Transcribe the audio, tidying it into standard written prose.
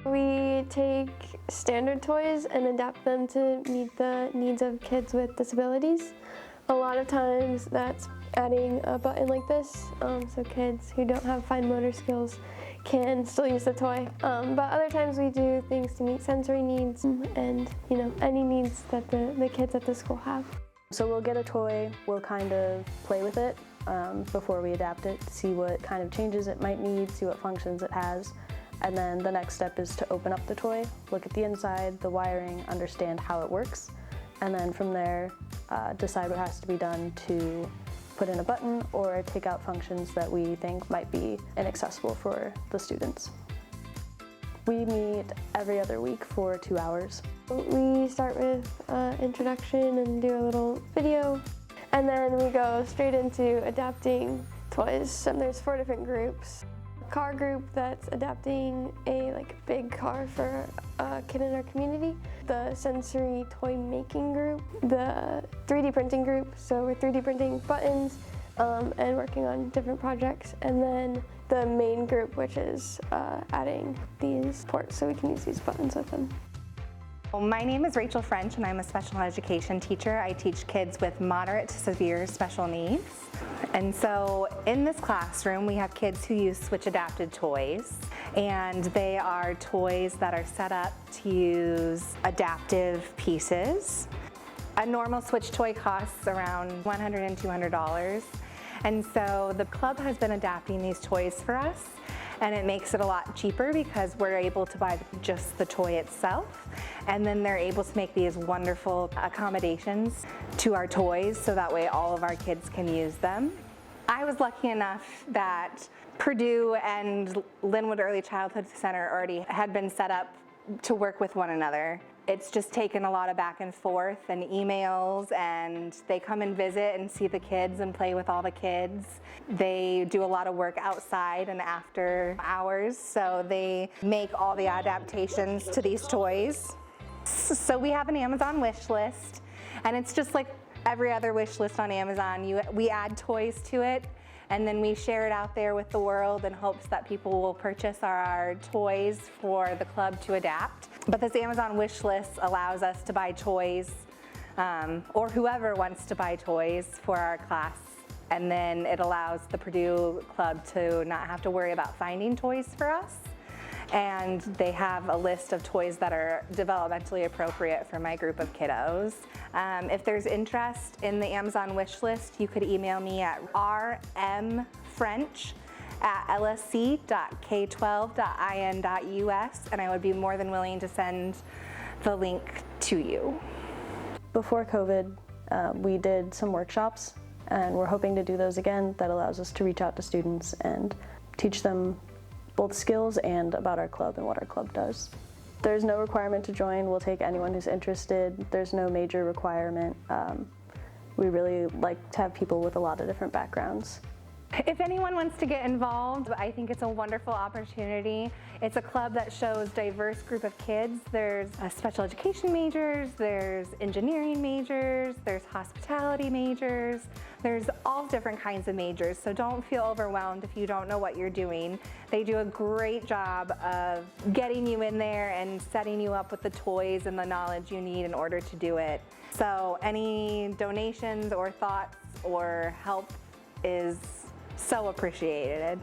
We take standard toys and adapt them to meet the needs of kids with disabilities. A lot of times that's adding a button like this, so kids who don't have fine motor skills can still use the toy. But other times we do things to meet sensory needs and any needs that the kids at the school have. So we'll get a toy, we'll kind of play with it before we adapt it, see what kind of changes it might need, see what functions it has. And then the next step is to open up the toy, look at the inside, the wiring, understand how it works, and then from there decide what has to be done to put in a button or take out functions that we think might be inaccessible for the students. We meet every other week for 2 hours. We start with introduction and do a little video, and then we go straight into adapting toys. And there's 4 different groups. Car group that's adapting a big car for a kid in our community, the sensory toy making group, the 3D printing group, so we're 3D printing buttons and working on different projects, and then the main group, which is adding these ports so we can use these buttons with them. My name is Rachel French and I'm a special education teacher. I teach kids with moderate to severe special needs. And so in this classroom we have kids who use Switch adapted toys, and they are toys that are set up to use adaptive pieces. A normal Switch toy costs around $100 and $200, and so the club has been adapting these toys for us, and it makes it a lot cheaper because we're able to buy just the toy itself, and then they're able to make these wonderful accommodations to our toys so that way all of our kids can use them. I was lucky enough that Purdue and Linwood Early Childhood Center already had been set up to work with one another. It's just taken a lot of back and forth and emails, and they come and visit and see the kids and play with all the kids. They do a lot of work outside and after hours, so they make all the adaptations to these toys. So we have an Amazon wish list, and it's just like every other wish list on Amazon. We add toys to it, and then we share it out there with the world in hopes that people will purchase our toys for the club to adapt. But this Amazon wish list allows us to buy toys, or whoever wants to buy toys for our class, and then it allows the Purdue club to not have to worry about finding toys for us. And they have a list of toys that are developmentally appropriate for my group of kiddos. If there's interest in the Amazon wish list, you could email me at rmfrench@lsc.k12.in.us, and I would be more than willing to send the link to you. Before COVID, we did some workshops, and we're hoping to do those again. That allows us to reach out to students and teach them both skills and about our club and what our club does. There's no requirement to join. We'll take anyone who's interested. There's no major requirement. We really like to have people with a lot of different backgrounds. If anyone wants to get involved, I think it's a wonderful opportunity. It's a club that shows a diverse group of kids. There's special education majors, there's engineering majors, there's hospitality majors, there's all different kinds of majors, so don't feel overwhelmed if you don't know what you're doing. They do a great job of getting you in there and setting you up with the toys and the knowledge you need in order to do it. So any donations or thoughts or help is so appreciated.